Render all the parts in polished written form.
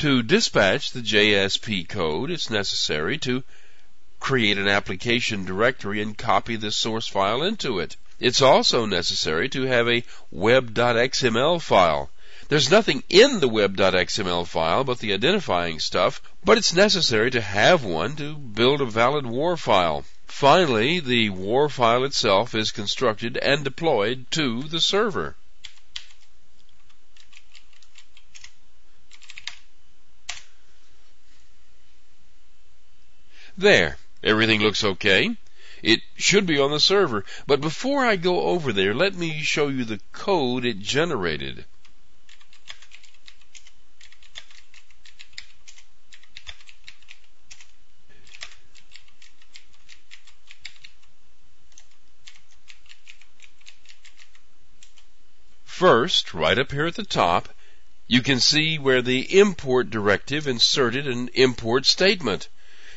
To dispatch the JSP code, it's necessary to create an application directory and copy the source file into it. It's also necessary to have a web.xml file. There's nothing in the web.xml file but the identifying stuff, but it's necessary to have one to build a valid WAR file. Finally, the WAR file itself is constructed and deployed to the server. There, everything looks okay. It should be on the server, but before I go over there, let me show you the code it generated. First, right up here at the top, you can see where the import directive inserted an import statement.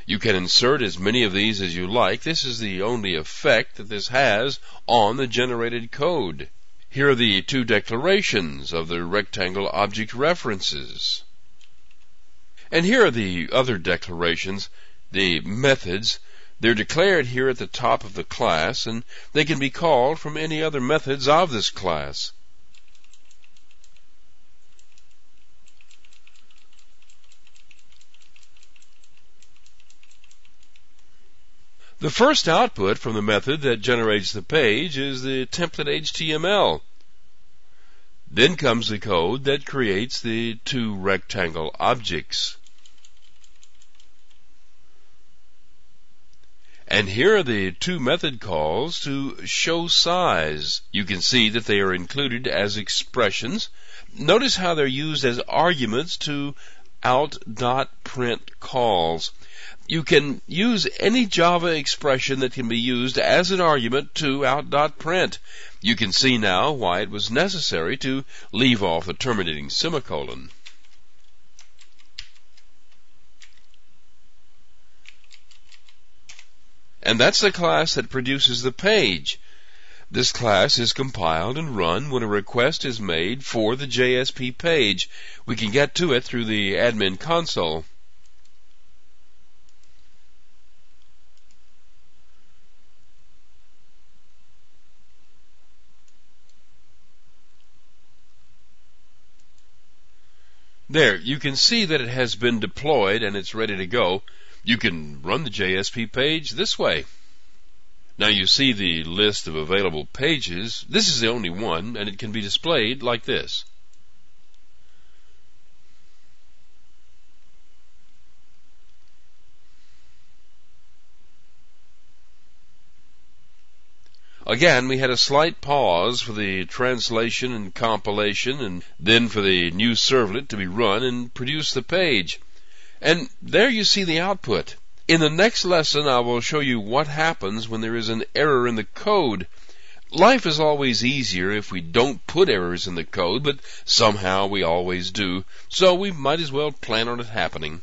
You can insert as many of these as you like. This is the only effect that this has on the generated code. Here are the two declarations of the rectangle object references. And here are the other declarations, the methods. They're declared here at the top of the class, and they can be called from any other methods of this class. The first output from the method that generates the page is the template HTML. Then comes the code that creates the two rectangle objects. And here are the two method calls to show size. You can see that they are included as expressions. Notice how they're used as arguments to out.print calls. You can use any Java expression that can be used as an argument to out.print. You can see now why it was necessary to leave off the terminating semicolon. And that's the class that produces the page. This class is compiled and run when a request is made for the JSP page. We can get to it through the admin console. There, you can see that it has been deployed and it's ready to go. You can run the JSP page this way. Now you see the list of available pages. This is the only one, and it can be displayed like this. Again, we had a slight pause for the translation and compilation, and then for the new servlet to be run and produce the page. And there you see the output. In the next lesson, I will show you what happens when there is an error in the code. Life is always easier if we don't put errors in the code, but somehow we always do, so we might as well plan on it happening.